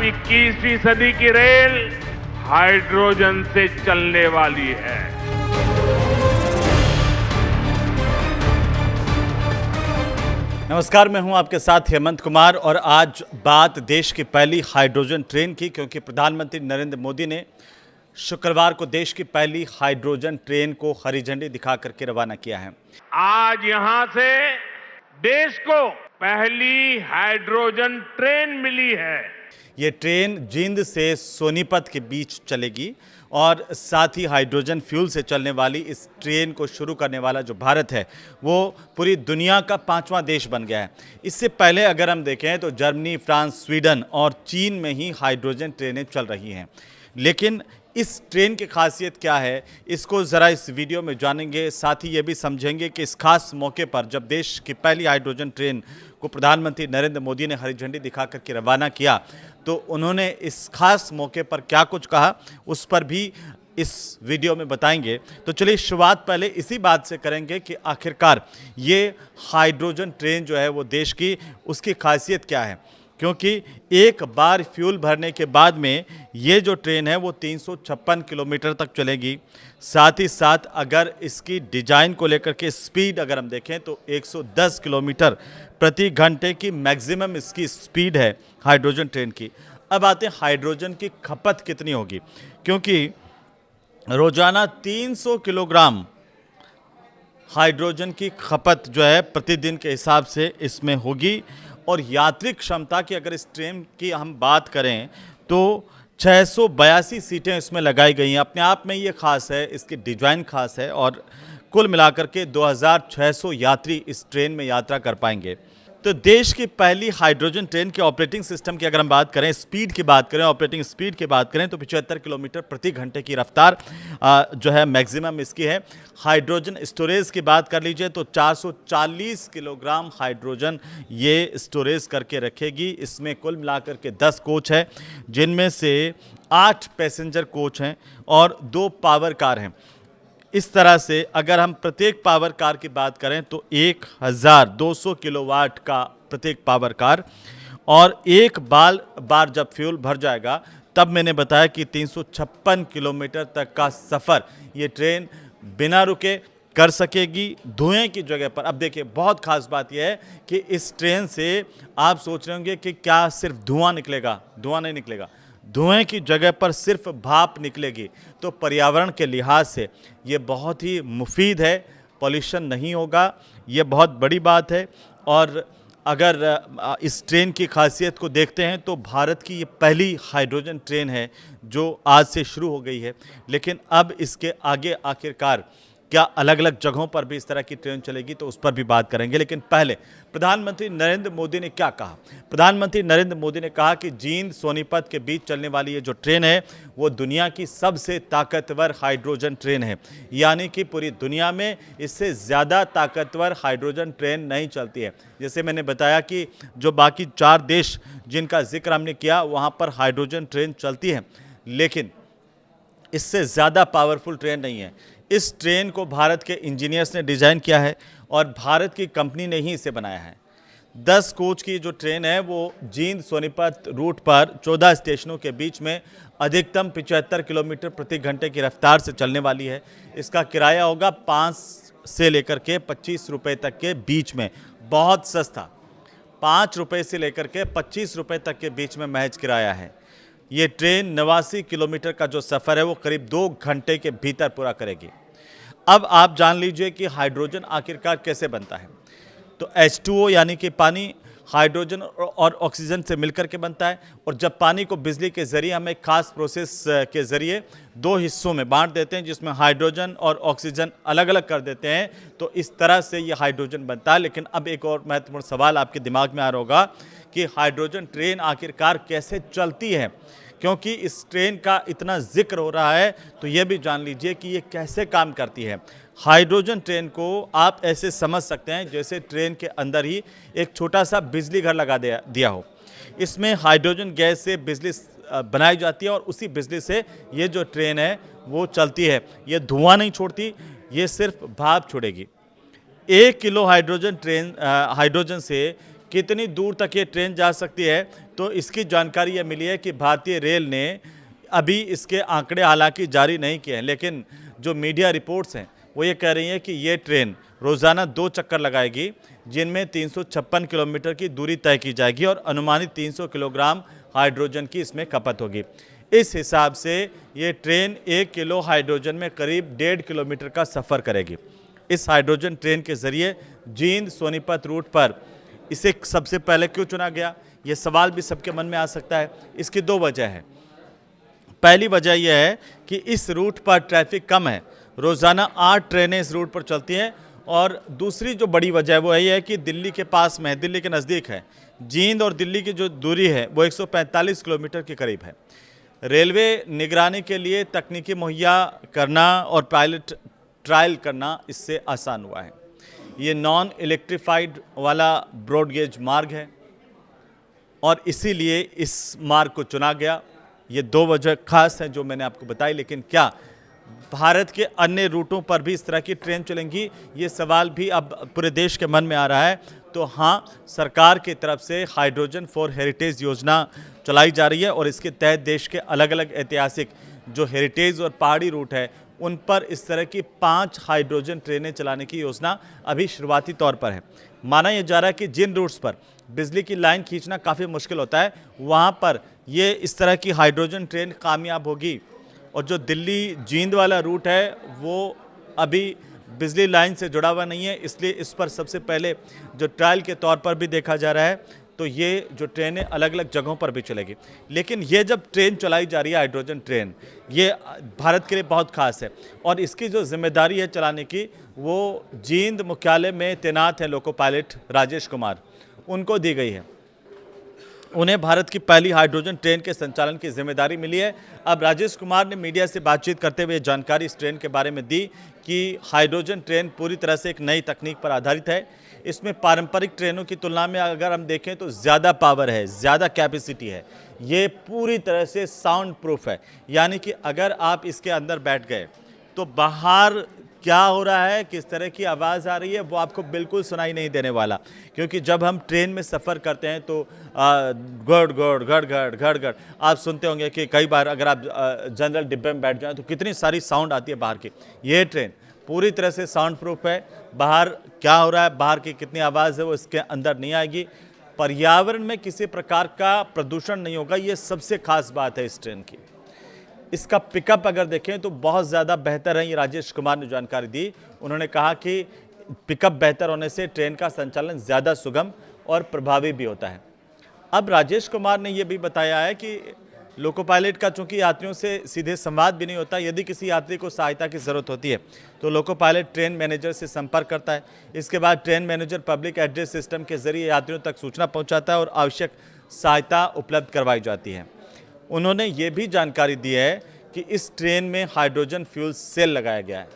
अब 21वीं सदी की रेल हाइड्रोजन से चलने वाली है। नमस्कार, मैं हूं आपके साथ हेमंत कुमार और आज बात देश की पहली हाइड्रोजन ट्रेन की, क्योंकि प्रधानमंत्री नरेंद्र मोदी ने शुक्रवार को देश की पहली हाइड्रोजन ट्रेन को हरी झंडी दिखा करके रवाना किया है। आज यहां से देश को पहली हाइड्रोजन ट्रेन मिली है। ये ट्रेन जींद से सोनीपत के बीच चलेगी और साथ ही हाइड्रोजन फ्यूल से चलने वाली इस ट्रेन को शुरू करने वाला जो भारत है वो पूरी दुनिया का 5वां देश बन गया है। इससे पहले अगर हम देखें तो जर्मनी, फ्रांस, स्वीडन और चीन में ही हाइड्रोजन ट्रेनें चल रही हैं। लेकिन इस ट्रेन की खासियत क्या है, इसको ज़रा इस वीडियो में जानेंगे। साथ ही ये भी समझेंगे कि इस खास मौके पर जब देश की पहली हाइड्रोजन ट्रेन को प्रधानमंत्री नरेंद्र मोदी ने हरी झंडी दिखा करके रवाना किया तो उन्होंने इस खास मौके पर क्या कुछ कहा, उस पर भी इस वीडियो में बताएंगे। तो चलिए शुरुआत पहले इसी बात से करेंगे कि आखिरकार ये हाइड्रोजन ट्रेन जो है वो देश की, उसकी खासियत क्या है। क्योंकि एक बार फ्यूल भरने के बाद में ये जो ट्रेन है वो 356 किलोमीटर तक चलेगी। साथ ही साथ अगर इसकी डिज़ाइन को लेकर के स्पीड अगर हम देखें तो 110 किलोमीटर प्रति घंटे की मैक्सिमम इसकी स्पीड है हाइड्रोजन ट्रेन की। अब आते हैं हाइड्रोजन की खपत कितनी होगी, क्योंकि रोज़ाना 300 किलोग्राम हाइड्रोजन की खपत जो है प्रतिदिन के हिसाब से इसमें होगी। और यात्री क्षमता की अगर इस ट्रेन की हम बात करें तो 682 सीटें इसमें लगाई गई हैं। अपने आप में ये खास है, इसकी डिज़ाइन खास है और कुल मिलाकर के 2600 यात्री इस ट्रेन में यात्रा कर पाएंगे। तो देश की पहली हाइड्रोजन ट्रेन के ऑपरेटिंग सिस्टम की अगर हम बात करें, स्पीड की बात करें, ऑपरेटिंग स्पीड की बात करें तो 75 किलोमीटर प्रति घंटे की रफ्तार जो है मैक्सिमम इसकी है। हाइड्रोजन स्टोरेज की बात कर लीजिए तो 440 किलोग्राम हाइड्रोजन ये स्टोरेज करके रखेगी। इसमें कुल मिलाकर के 10 कोच है, जिनमें से 8 पैसेंजर कोच हैं और 2 पावर कार हैं। इस तरह से अगर हम प्रत्येक पावर कार की बात करें तो 1200 किलोवाट का प्रत्येक पावर कार, और एक बार जब फ्यूल भर जाएगा तब मैंने बताया कि 356 किलोमीटर तक का सफ़र ये ट्रेन बिना रुके कर सकेगी धुएं की जगह पर। अब देखिए बहुत खास बात यह है कि इस ट्रेन से आप सोच रहे होंगे कि क्या सिर्फ धुआं निकलेगा। धुआं नहीं निकलेगा, धुएं की जगह पर सिर्फ भाप निकलेगी। तो पर्यावरण के लिहाज से ये बहुत ही मुफीद है, पॉल्यूशन नहीं होगा, ये बहुत बड़ी बात है। और अगर इस ट्रेन की खासियत को देखते हैं तो भारत की ये पहली हाइड्रोजन ट्रेन है जो आज से शुरू हो गई है। लेकिन अब इसके आगे आखिरकार क्या अलग अलग जगहों पर भी इस तरह की ट्रेन चलेगी तो उस पर भी बात करेंगे। लेकिन पहले प्रधानमंत्री नरेंद्र मोदी ने क्या कहा। प्रधानमंत्री नरेंद्र मोदी ने कहा कि जींद सोनीपत के बीच चलने वाली ये जो ट्रेन है वो दुनिया की सबसे ताकतवर हाइड्रोजन ट्रेन है। यानी कि पूरी दुनिया में इससे ज़्यादा ताकतवर हाइड्रोजन ट्रेन नहीं चलती है। जैसे मैंने बताया कि जो बाकी 4 देश जिनका जिक्र हमने किया वहाँ पर हाइड्रोजन ट्रेन चलती है, लेकिन इससे ज़्यादा पावरफुल ट्रेन नहीं है। इस ट्रेन को भारत के इंजीनियर्स ने डिज़ाइन किया है और भारत की कंपनी ने ही इसे बनाया है। 10 कोच की जो ट्रेन है वो जींद सोनीपत रूट पर 14 स्टेशनों के बीच में अधिकतम 75 किलोमीटर प्रति घंटे की रफ्तार से चलने वाली है। इसका किराया होगा 5 से लेकर के 25 रुपये तक के बीच में, बहुत सस्ता। 5 रुपये से लेकर के 25 रुपये तक के बीच में महज किराया है। ये ट्रेन 89 किलोमीटर का जो सफ़र है वो करीब 2 घंटे के भीतर पूरा करेगी। अब आप जान लीजिए कि हाइड्रोजन आखिरकार कैसे बनता है। तो H2O यानी कि पानी हाइड्रोजन और ऑक्सीजन से मिलकर के बनता है, और जब पानी को बिजली के ज़रिए हम एक खास प्रोसेस के ज़रिए 2 हिस्सों में बांट देते हैं जिसमें हाइड्रोजन और ऑक्सीजन अलग अलग कर देते हैं, तो इस तरह से ये हाइड्रोजन बनता है। लेकिन अब एक और महत्वपूर्ण सवाल आपके दिमाग में आ रहा होगा कि हाइड्रोजन ट्रेन आखिरकार कैसे चलती है। क्योंकि इस ट्रेन का इतना जिक्र हो रहा है तो ये भी जान लीजिए कि ये कैसे काम करती है। हाइड्रोजन ट्रेन को आप ऐसे समझ सकते हैं जैसे ट्रेन के अंदर ही एक छोटा सा बिजली घर लगा दिया हो। इसमें हाइड्रोजन गैस से बिजली बनाई जाती है और उसी बिजली से ये जो ट्रेन है वो चलती है। ये धुआं नहीं छोड़ती, ये सिर्फ भाप छोड़ेगी। 1 किलो हाइड्रोजन से कितनी दूर तक ये ट्रेन जा सकती है, तो इसकी जानकारी ये मिली है कि भारतीय रेल ने अभी इसके आंकड़े हालांकि जारी नहीं किए हैं, लेकिन जो मीडिया रिपोर्ट्स हैं वो ये कह रही हैं कि ये ट्रेन रोज़ाना 2 चक्कर लगाएगी, जिनमें 356 किलोमीटर की दूरी तय की जाएगी और अनुमानित 300 किलोग्राम हाइड्रोजन की इसमें खपत होगी। इस हिसाब से ये ट्रेन 1 किलो हाइड्रोजन में करीब 1.5 किलोमीटर का सफ़र करेगी। इस हाइड्रोजन ट्रेन के ज़रिए जींद सोनीपत रूट पर इसे सबसे पहले क्यों चुना गया, ये सवाल भी सबके मन में आ सकता है। इसकी 2 वजह है। पहली वजह यह है कि इस रूट पर ट्रैफिक कम है, रोज़ाना 8 ट्रेनें इस रूट पर चलती हैं, और दूसरी जो बड़ी वजह है वो यही है कि दिल्ली के पास में है, दिल्ली के नज़दीक है। जींद और दिल्ली की जो दूरी है वो 145 किलोमीटर के करीब है। रेलवे निगरानी के लिए तकनीकी मुहैया करना और पायलट ट्रायल करना इससे आसान हुआ है। ये नॉन इलेक्ट्रीफाइड वाला ब्रॉडगेज मार्ग है और इसीलिए इस मार्ग को चुना गया। ये 2 वजह खास हैं जो मैंने आपको बताई, लेकिन क्या भारत के अन्य रूटों पर भी इस तरह की ट्रेन चलेंगी, ये सवाल भी अब पूरे देश के मन में आ रहा है। तो हाँ, सरकार की तरफ से हाइड्रोजन फॉर हेरिटेज योजना चलाई जा रही है और इसके तहत देश के अलग अलग ऐतिहासिक जो हेरिटेज और पहाड़ी रूट है उन पर इस तरह की 5 हाइड्रोजन ट्रेनें चलाने की योजना अभी शुरुआती तौर पर है। माना यह जा रहा है कि जिन रूट्स पर बिजली की लाइन खींचना काफ़ी मुश्किल होता है, वहाँ पर ये इस तरह की हाइड्रोजन ट्रेन कामयाब होगी। और जो दिल्ली जींद वाला रूट है वो अभी बिजली लाइन से जुड़ा हुआ नहीं है, इसलिए इस पर सबसे पहले जो ट्रायल के तौर पर भी देखा जा रहा है। तो ये जो ट्रेनें अलग अलग जगहों पर भी चलेगी, लेकिन ये जब ट्रेन चलाई जा रही है हाइड्रोजन ट्रेन, ये भारत के लिए बहुत खास है और इसकी जो जिम्मेदारी है चलाने की वो जींद मुख्यालय में तैनात है लोको पायलट राजेश कुमार, उनको दी गई है। उन्हें भारत की पहली हाइड्रोजन ट्रेन के संचालन की जिम्मेदारी मिली है। अब राजेश कुमार ने मीडिया से बातचीत करते हुए जानकारी इस ट्रेन के बारे में दी कि हाइड्रोजन ट्रेन पूरी तरह से एक नई तकनीक पर आधारित है। इसमें पारंपरिक ट्रेनों की तुलना में अगर हम देखें तो ज़्यादा पावर है, ज़्यादा कैपेसिटी है। ये पूरी तरह से साउंड प्रूफ है, यानी कि अगर आप इसके अंदर बैठ गए तो बाहर क्या हो रहा है, किस तरह की आवाज़ आ रही है, वो आपको बिल्कुल सुनाई नहीं देने वाला। क्योंकि जब हम ट्रेन में सफ़र करते हैं तो गड़ गड़ गड़ गड़ गड़ गड़ आप सुनते होंगे कि कई बार अगर आप जनरल डिब्बे में बैठ जाएं तो कितनी सारी साउंड आती है बाहर की। ये ट्रेन पूरी तरह से साउंड प्रूफ है। बाहर क्या हो रहा है, बाहर की कितनी आवाज़ है वो इसके अंदर नहीं आएगी। पर्यावरण में किसी प्रकार का प्रदूषण नहीं होगा, ये सबसे खास बात है इस ट्रेन की। इसका पिकअप अगर देखें तो बहुत ज़्यादा बेहतर है, ये राजेश कुमार ने जानकारी दी। उन्होंने कहा कि पिकअप बेहतर होने से ट्रेन का संचालन ज़्यादा सुगम और प्रभावी भी होता है। अब राजेश कुमार ने यह भी बताया है कि लोको पायलट का चूंकि यात्रियों से सीधे संवाद भी नहीं होता, यदि किसी यात्री को सहायता की ज़रूरत होती है तो लोको पायलट ट्रेन मैनेजर से संपर्क करता है। इसके बाद train manager public address system के जरिए यात्रियों तक सूचना पहुँचाता है और आवश्यक सहायता उपलब्ध करवाई जाती है। उन्होंने ये भी जानकारी दी है कि इस ट्रेन में हाइड्रोजन फ्यूल सेल लगाया गया है।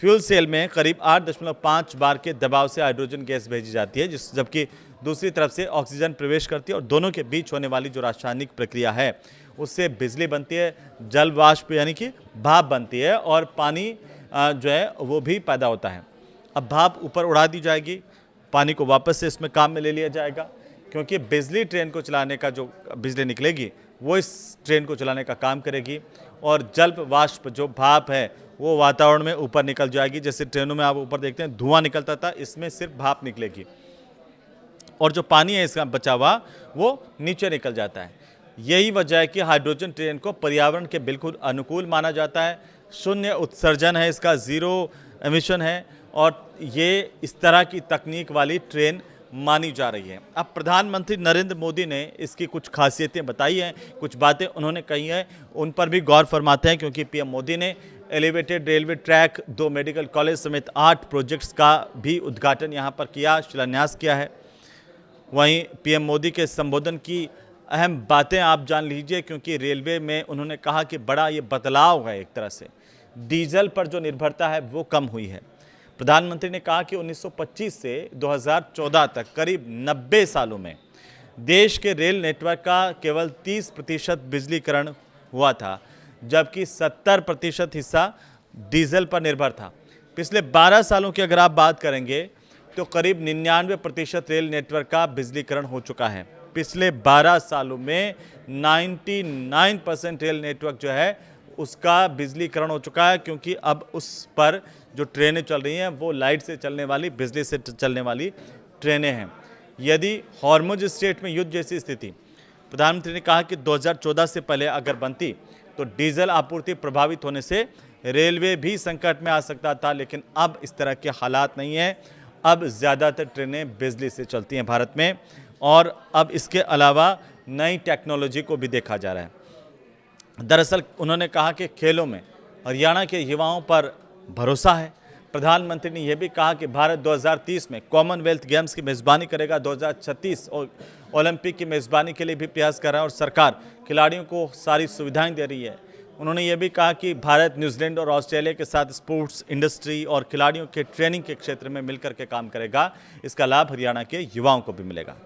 फ्यूल सेल में करीब 8.5 बार के दबाव से हाइड्रोजन गैस भेजी जाती है, जबकि दूसरी तरफ से ऑक्सीजन प्रवेश करती है और दोनों के बीच होने वाली जो रासायनिक प्रक्रिया है उससे बिजली बनती है, जल वाष्प यानी कि भाप बनती है और पानी जो है वो भी पैदा होता है। अब भाप ऊपर उड़ा दी जाएगी, पानी को वापस से इसमें काम में ले लिया जाएगा, क्योंकि बिजली ट्रेन को चलाने का जो बिजली निकलेगी वो इस ट्रेन को चलाने का काम करेगी और जल वाष्प जो भाप है वो वातावरण में ऊपर निकल जाएगी। जैसे ट्रेनों में आप ऊपर देखते हैं धुआं निकलता था, इसमें सिर्फ भाप निकलेगी और जो पानी है इसका बचा हुआ वो नीचे निकल जाता है। यही वजह है कि हाइड्रोजन ट्रेन को पर्यावरण के बिल्कुल अनुकूल माना जाता है। शून्य उत्सर्जन है इसका, ज़ीरो एमिशन है और ये इस तरह की तकनीक वाली ट्रेन मानी जा रही है। अब प्रधानमंत्री नरेंद्र मोदी ने इसकी कुछ खासियतें बताई हैं, कुछ बातें उन्होंने कही हैं, उन पर भी गौर फरमाते हैं, क्योंकि पीएम मोदी ने elevated railway track, 2 medical college समेत 8 प्रोजेक्ट्स का भी उद्घाटन यहाँ पर किया, शिलान्यास किया है। वहीं पीएम मोदी के संबोधन की अहम बातें आप जान लीजिए, क्योंकि रेलवे में उन्होंने कहा कि बड़ा ये बदलाव है, एक तरह से डीजल पर जो निर्भरता है वो कम हुई है। प्रधानमंत्री ने कहा कि 1925 से 2014 तक करीब 90 सालों में देश के रेल नेटवर्क का केवल 30% बिजलीकरण हुआ था, जबकि 70% हिस्सा डीजल पर निर्भर था। पिछले 12 सालों की अगर आप बात करेंगे तो करीब 99% रेल नेटवर्क का बिजलीकरण हो चुका है। पिछले 12 सालों में 99% रेल नेटवर्क जो है उसका बिजलीकरण हो चुका है, क्योंकि अब उस पर जो ट्रेनें चल रही हैं वो लाइट से चलने वाली, बिजली से चलने वाली ट्रेनें हैं। यदि हॉर्मुज स्ट्रेट में युद्ध जैसी स्थिति, प्रधानमंत्री ने कहा कि 2014 से पहले अगर बनती तो डीजल आपूर्ति प्रभावित होने से रेलवे भी संकट में आ सकता था, लेकिन अब इस तरह के हालात नहीं हैं। अब ज़्यादातर ट्रेनें बिजली से चलती हैं भारत में, और अब इसके अलावा नई टेक्नोलॉजी को भी देखा जा रहा है। दरअसल उन्होंने कहा कि खेलों में हरियाणा के युवाओं पर भरोसा है। प्रधानमंत्री ने यह भी कहा कि भारत 2030 में कॉमनवेल्थ गेम्स की मेज़बानी करेगा, 2036 और ओलंपिक की मेज़बानी के लिए भी प्रयास कर रहा है और सरकार खिलाड़ियों को सारी सुविधाएं दे रही है। उन्होंने ये भी कहा कि भारत न्यूजीलैंड और ऑस्ट्रेलिया के साथ स्पोर्ट्स इंडस्ट्री और खिलाड़ियों के ट्रेनिंग के क्षेत्र में मिलकर के काम करेगा। इसका लाभ हरियाणा के युवाओं को भी मिलेगा।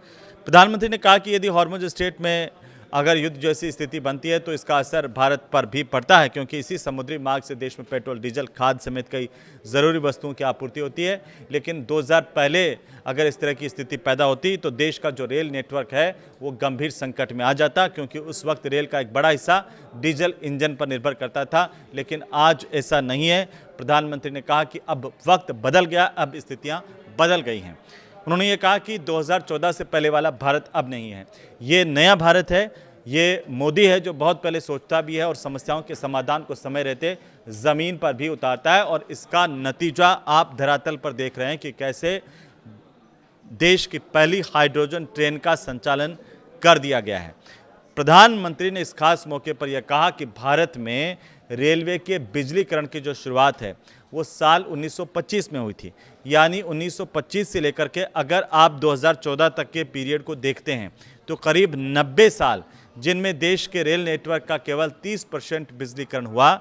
प्रधानमंत्री ने कहा कि यदि हॉर्मुज स्ट्रेट में अगर युद्ध जैसी स्थिति बनती है तो इसका असर भारत पर भी पड़ता है, क्योंकि इसी समुद्री मार्ग से देश में पेट्रोल, डीजल, खाद समेत कई ज़रूरी वस्तुओं की आपूर्ति होती है। लेकिन 2000 पहले अगर इस तरह की स्थिति पैदा होती तो देश का जो रेल नेटवर्क है वो गंभीर संकट में आ जाता, क्योंकि उस वक्त रेल का एक बड़ा हिस्सा डीजल इंजन पर निर्भर करता था। लेकिन आज ऐसा नहीं है। प्रधानमंत्री ने कहा कि अब वक्त बदल गया, अब स्थितियाँ बदल गई हैं। उन्होंने ये कहा कि 2014 से पहले वाला भारत अब नहीं है, ये नया भारत है। ये मोदी है जो बहुत पहले सोचता भी है और समस्याओं के समाधान को समय रहते ज़मीन पर भी उतारता है, और इसका नतीजा आप धरातल पर देख रहे हैं कि कैसे देश की पहली हाइड्रोजन ट्रेन का संचालन कर दिया गया है। प्रधानमंत्री ने इस खास मौके पर यह कहा कि भारत में रेलवे के बिजलीकरण की जो शुरुआत है वो साल 1925 में हुई थी। यानी 1925 से लेकर के अगर आप 2014 तक के पीरियड को देखते हैं तो करीब 90 साल, जिनमें देश के रेल नेटवर्क का केवल 30% बिजलीकरण हुआ,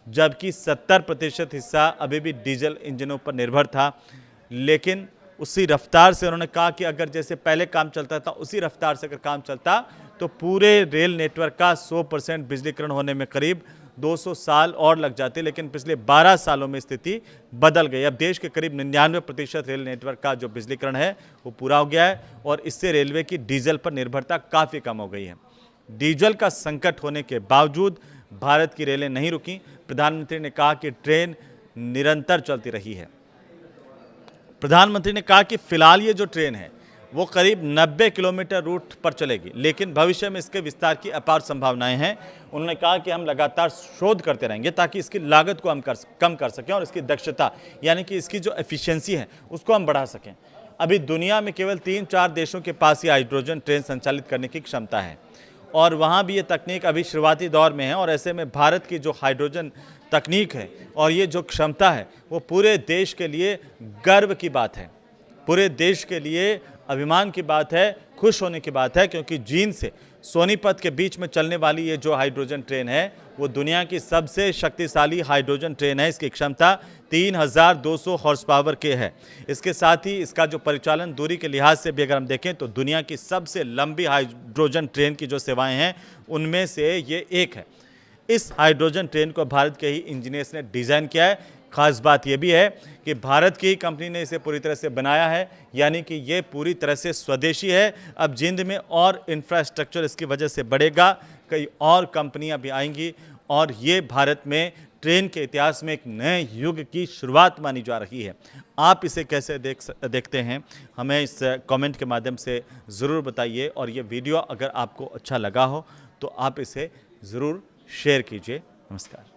जबकि 70% हिस्सा अभी भी डीजल इंजनों पर निर्भर था। लेकिन उसी रफ्तार से उन्होंने कहा कि अगर जैसे पहले काम चलता था उसी रफ्तार से अगर काम चलता तो पूरे रेल नेटवर्क का 100% बिजलीकरण होने में करीब 200 साल और लग जाते। लेकिन पिछले 12 सालों में स्थिति बदल गई। अब देश के करीब 99% रेल नेटवर्क का जो बिजलीकरण है वो पूरा हो गया है, और इससे रेलवे की डीजल पर निर्भरता काफ़ी कम हो गई है। डीजल का संकट होने के बावजूद भारत की रेलें नहीं रुकी। प्रधानमंत्री ने कहा कि ट्रेन निरंतर चलती रही है। प्रधानमंत्री ने कहा कि फिलहाल ये जो ट्रेन है वो करीब 90 किलोमीटर रूट पर चलेगी, लेकिन भविष्य में इसके विस्तार की अपार संभावनाएं हैं। उन्होंने कहा कि हम लगातार शोध करते रहेंगे ताकि इसकी लागत को हम कम कर सकें और इसकी दक्षता यानी कि इसकी जो एफिशिएंसी है उसको हम बढ़ा सकें। अभी दुनिया में केवल 3-4 देशों के पास ये हाइड्रोजन ट्रेन संचालित करने की क्षमता है, और वहाँ भी ये तकनीक अभी शुरुआती दौर में है। और ऐसे में भारत की जो हाइड्रोजन तकनीक है और ये जो क्षमता है वो पूरे देश के लिए गर्व की बात है, पूरे देश के लिए अभिमान की बात है, खुश होने की बात है, क्योंकि जींद से सोनीपत के बीच में चलने वाली ये जो हाइड्रोजन ट्रेन है वो दुनिया की सबसे शक्तिशाली हाइड्रोजन ट्रेन है। इसकी क्षमता 3200 हॉर्स पावर के है। इसके साथ ही इसका जो परिचालन दूरी के लिहाज से भी अगर हम देखें तो दुनिया की सबसे लंबी हाइड्रोजन ट्रेन की जो सेवाएं हैं उनमें से ये एक है। इस हाइड्रोजन ट्रेन को भारत के ही इंजीनियर्स ने डिज़ाइन किया है। खास बात यह भी है कि भारत की ही कंपनी ने इसे पूरी तरह से बनाया है, यानी कि ये पूरी तरह से स्वदेशी है। अब जींद में और इंफ्रास्ट्रक्चर इसकी वजह से बढ़ेगा, कई और कंपनियां भी आएंगी, और ये भारत में ट्रेन के इतिहास में एक नए युग की शुरुआत मानी जा रही है। आप इसे कैसे देखते हैं, हमें इस कमेंट के माध्यम से ज़रूर बताइए, और ये वीडियो अगर आपको अच्छा लगा हो तो आप इसे ज़रूर शेयर कीजिए। नमस्कार।